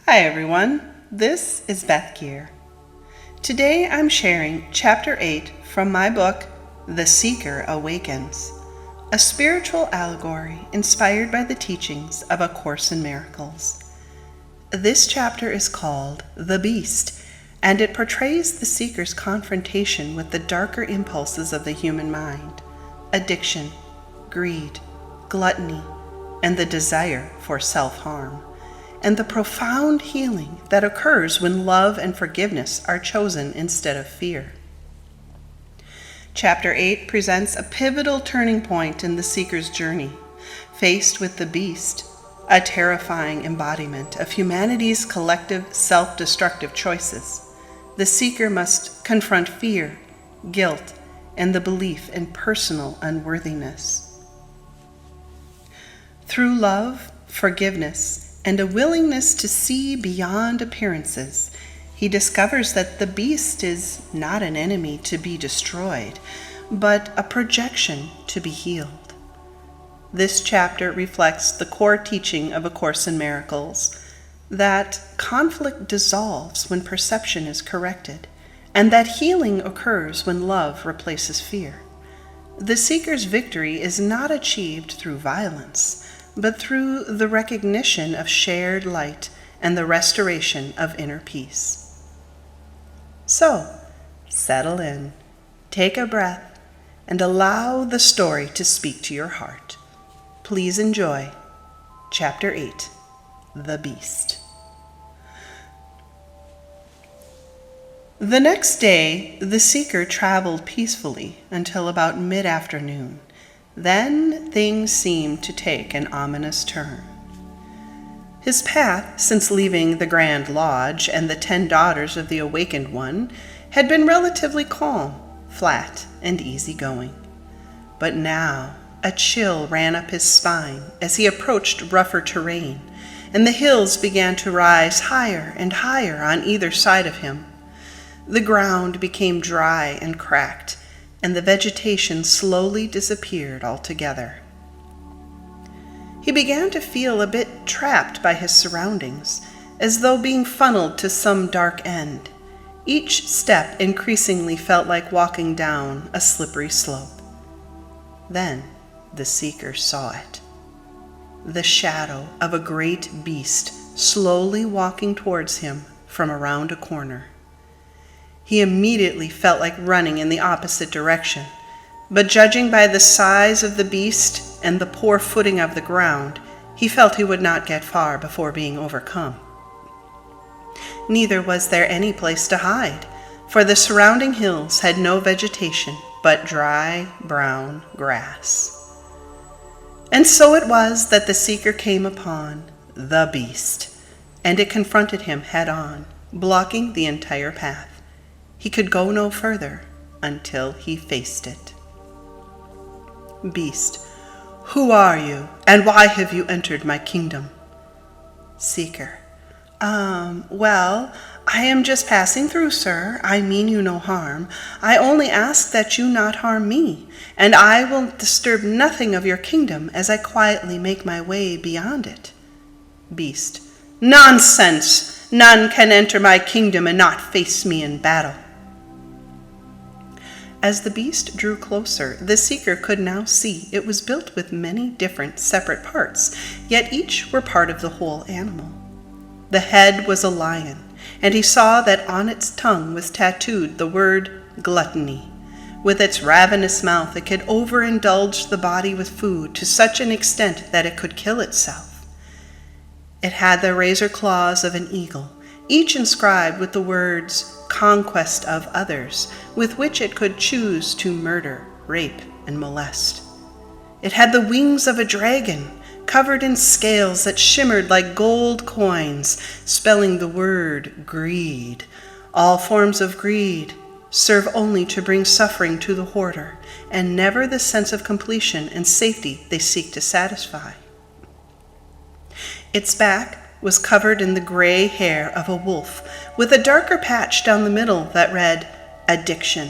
Hi everyone, this is Beth Geer. Today I'm sharing Chapter 8 from my book, The Seeker Awakens, a spiritual allegory inspired by the teachings of A Course in Miracles. This chapter is called The Beast, and it portrays the seeker's confrontation with the darker impulses of the human mind, addiction, greed, gluttony, and the desire for self-harm, and the profound healing that occurs when love and forgiveness are chosen instead of fear. Chapter 8 presents a pivotal turning point in the seeker's journey. Faced with the beast, a terrifying embodiment of humanity's collective self-destructive choices, the seeker must confront fear, guilt, and the belief in personal unworthiness. Through love, forgiveness, and a willingness to see beyond appearances, he discovers that the beast is not an enemy to be destroyed, but a projection to be healed. This chapter reflects the core teaching of A Course in Miracles, that conflict dissolves when perception is corrected, and that healing occurs when love replaces fear. The seeker's victory is not achieved through violence, but through the recognition of shared light and the restoration of inner peace. So, settle in, take a breath, and allow the story to speak to your heart. Please enjoy Chapter 8, The Beast. The next day, the seeker traveled peacefully until about mid-afternoon. Then things seemed to take an ominous turn. His path, since leaving the Grand Lodge and the 10 daughters of the Awakened One, had been relatively calm, flat, and easygoing. But now a chill ran up his spine as he approached rougher terrain, and the hills began to rise higher and higher on either side of him. The ground became dry and cracked, and the vegetation slowly disappeared altogether. He began to feel a bit trapped by his surroundings, as though being funneled to some dark end. Each step increasingly felt like walking down a slippery slope. Then the seeker saw it. The shadow of a great beast slowly walking towards him from around a corner. He immediately felt like running in the opposite direction, but judging by the size of the beast and the poor footing of the ground, he felt he would not get far before being overcome. Neither was there any place to hide, for the surrounding hills had no vegetation but dry, brown grass. And so it was that the seeker came upon the beast, and it confronted him head-on, blocking the entire path. He could go no further until he faced it. Beast: Who are you, and why have you entered my kingdom? Seeker: Well, I am just passing through, sir. I mean you no harm. I only ask that you not harm me, and I will disturb nothing of your kingdom as I quietly make my way beyond it. Beast: Nonsense! None can enter my kingdom and not face me in battle. As the beast drew closer, the seeker could now see it was built with many different separate parts, yet each were part of the whole animal. The head was a lion, and he saw that on its tongue was tattooed the word gluttony. With its ravenous mouth, it could overindulge the body with food to such an extent that it could kill itself. It had the razor claws of an eagle, each inscribed with the words conquest of others, with which it could choose to murder, rape, and molest. It had the wings of a dragon, covered in scales that shimmered like gold coins, spelling the word greed. All forms of greed serve only to bring suffering to the hoarder, and never the sense of completion and safety they seek to satisfy. Its back was covered in the gray hair of a wolf, with a darker patch down the middle that read addiction.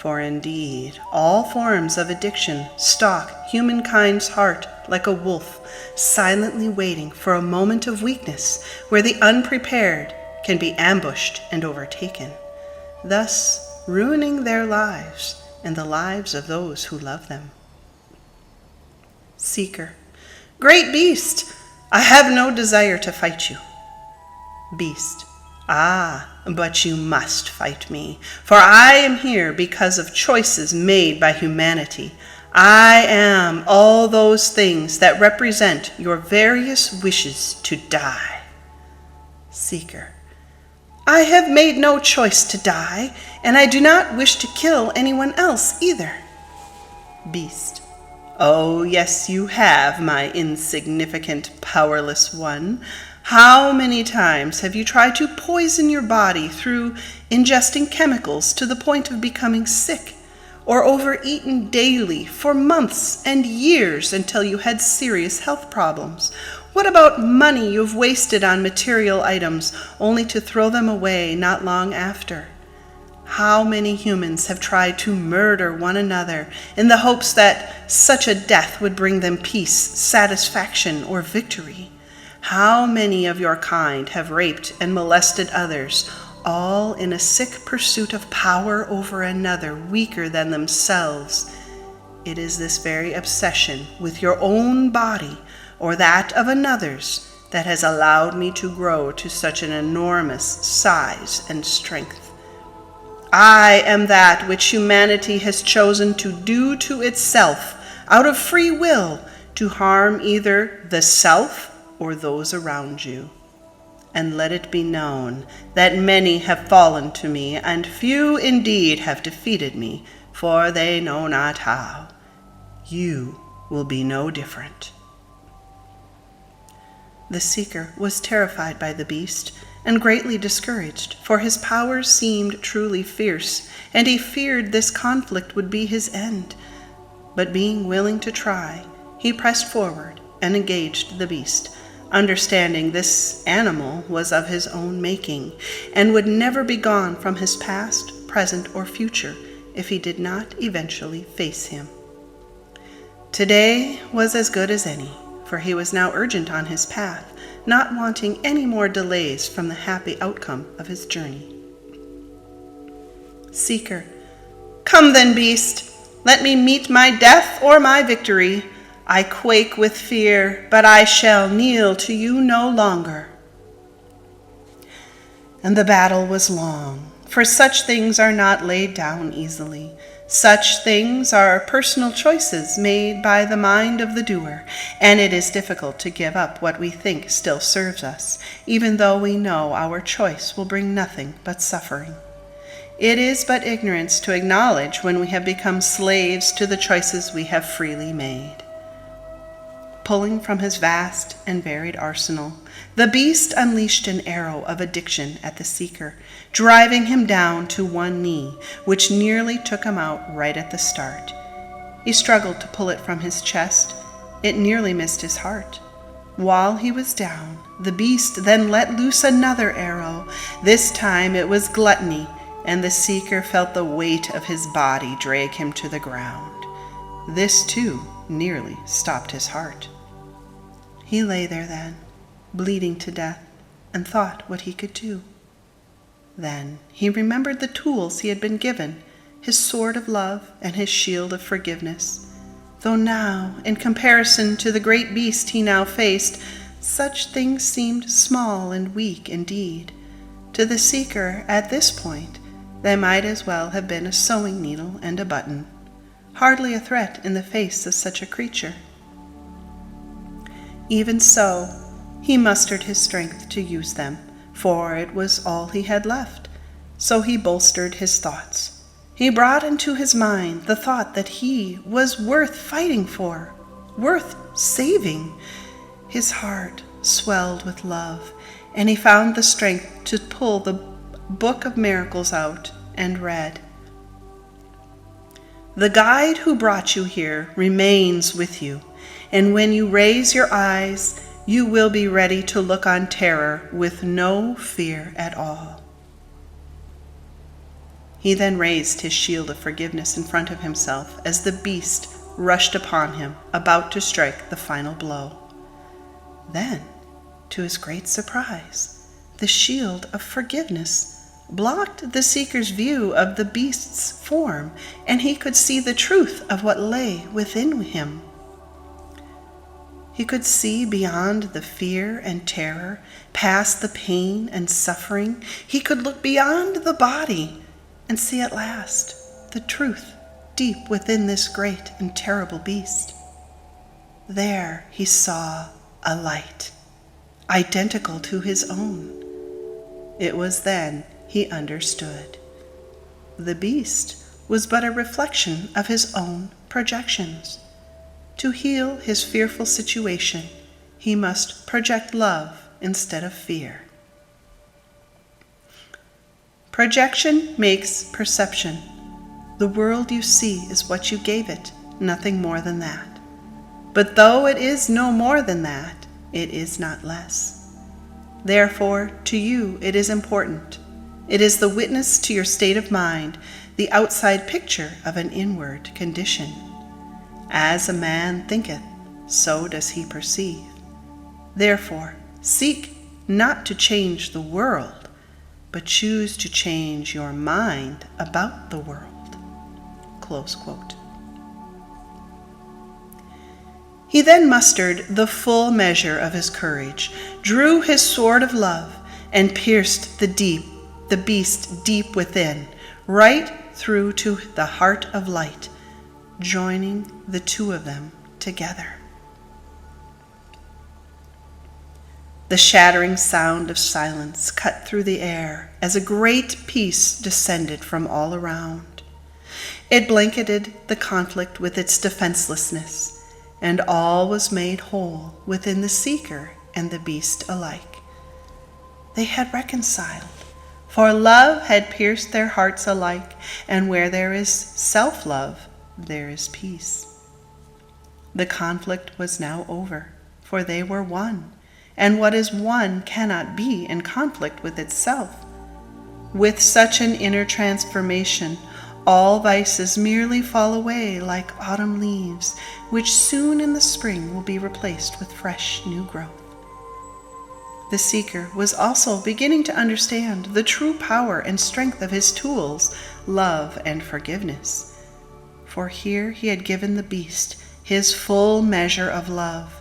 For indeed, all forms of addiction stalk humankind's heart like a wolf, silently waiting for a moment of weakness where the unprepared can be ambushed and overtaken, thus ruining their lives and the lives of those who love them. Seeker: Great beast, I have no desire to fight you. Beast: Ah, but you must fight me, for I am here because of choices made by humanity. I am all those things that represent your various wishes to die. Seeker: I have made no choice to die, and I do not wish to kill anyone else either. Beast: Oh, yes, you have, my insignificant, powerless one. How many times have you tried to poison your body through ingesting chemicals to the point of becoming sick, or overeaten daily for months and years until you had serious health problems? What about money you've wasted on material items only to throw them away not long after? How many humans have tried to murder one another in the hopes that such a death would bring them peace, satisfaction, or victory? How many of your kind have raped and molested others, all in a sick pursuit of power over another weaker than themselves? It is this very obsession with your own body or that of another's that has allowed me to grow to such an enormous size and strength. I am that which humanity has chosen to do to itself out of free will to harm either the self or those around you. And let it be known that many have fallen to me, and few indeed have defeated me, for they know not how. You will be no different. The seeker was terrified by the beast and greatly discouraged, for his powers seemed truly fierce, and he feared this conflict would be his end. But being willing to try, he pressed forward and engaged the beast, understanding this animal was of his own making and would never be gone from his past, present, or future if he did not eventually face him. Today was as good as any, for he was now urgent on his path, not wanting any more delays from the happy outcome of his journey. Seeker: Come then, beast, let me meet my death or my victory. I quake with fear, but I shall kneel to you no longer. And the battle was long, for such things are not laid down easily. Such things are personal choices made by the mind of the doer, and it is difficult to give up what we think still serves us, even though we know our choice will bring nothing but suffering. It is but ignorance to acknowledge when we have become slaves to the choices we have freely made. Pulling from his vast and varied arsenal, the beast unleashed an arrow of addiction at the seeker, driving him down to one knee, which nearly took him out right at the start. He struggled to pull it from his chest. It nearly missed his heart. While he was down, the beast then let loose another arrow. This time it was gluttony, and the seeker felt the weight of his body drag him to the ground. This, too, nearly stopped his heart. He lay there then, bleeding to death, and thought what he could do. Then he remembered the tools he had been given, his sword of love and his shield of forgiveness. Though now, in comparison to the great beast he now faced, such things seemed small and weak indeed. To the seeker, at this point, they might as well have been a sewing needle and a button, hardly a threat in the face of such a creature. Even so, he mustered his strength to use them, for it was all he had left. So he bolstered his thoughts. He brought into his mind the thought that he was worth fighting for, worth saving. His heart swelled with love, and he found the strength to pull the Book of Miracles out and read. The guide who brought you here remains with you, and when you raise your eyes, you will be ready to look on terror with no fear at all. He then raised his shield of forgiveness in front of himself as the beast rushed upon him, about to strike the final blow. Then, to his great surprise, the shield of forgiveness blocked the seeker's view of the beast's form, and he could see the truth of what lay within him. He could see beyond the fear and terror, past the pain and suffering. He could look beyond the body and see at last the truth deep within this great and terrible beast. There he saw a light, identical to his own. It was then he understood. The beast was but a reflection of his own projections. To heal his fearful situation, he must project love instead of fear. Projection makes perception. The world you see is what you gave it, nothing more than that. But though it is no more than that, it is not less. Therefore, to you it is important. It is the witness to your state of mind, the outside picture of an inward condition. As a man thinketh, so does he perceive. Therefore, seek not to change the world, but choose to change your mind about the world." Close quote. He then mustered the full measure of his courage, drew his sword of love, and pierced the beast deep within, right through to the heart of light, joining the two of them together. The shattering sound of silence cut through the air as a great peace descended from all around. It blanketed the conflict with its defenselessness, and all was made whole within the seeker and the beast alike. They had reconciled, for love had pierced their hearts alike, and where there is self-love, there is peace. The conflict was now over, for they were one, and what is one cannot be in conflict with itself. With such an inner transformation, all vices merely fall away like autumn leaves, which soon in the spring will be replaced with fresh new growth. The seeker was also beginning to understand the true power and strength of his tools, love and forgiveness. For here he had given the beast his full measure of love,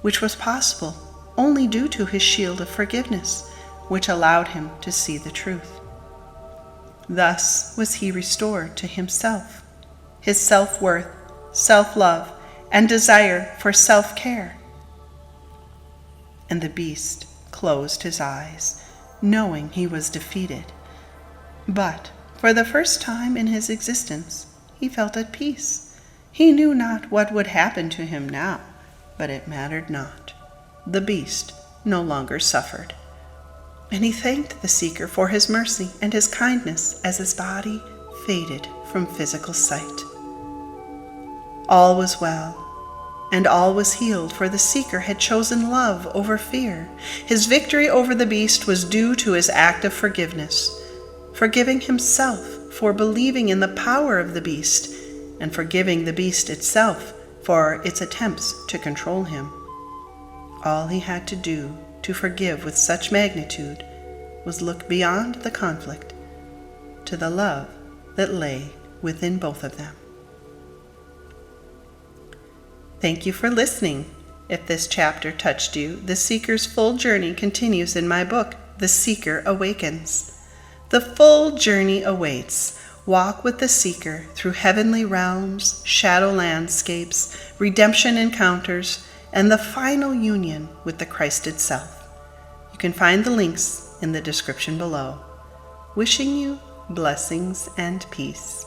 which was possible only due to his shield of forgiveness, which allowed him to see the truth. Thus was he restored to himself, his self-worth, self-love, and desire for self-care. And the beast closed his eyes, knowing he was defeated. But for the first time in his existence, he felt at peace. He knew not what would happen to him now, but it mattered not. The beast no longer suffered. And he thanked the seeker for his mercy and his kindness as his body faded from physical sight. All was well, and all was healed, for the seeker had chosen love over fear. His victory over the beast was due to his act of forgiveness, forgiving himself for believing in the power of the beast, and forgiving the beast itself for its attempts to control him. All he had to do to forgive with such magnitude was look beyond the conflict to the love that lay within both of them. Thank you for listening. If this chapter touched you, the seeker's full journey continues in my book, The Seeker Awakens. The full journey awaits. Walk with the seeker through heavenly realms, shadow landscapes, redemption encounters, and the final union with the Christ itself. You can find the links in the description below. Wishing you blessings and peace.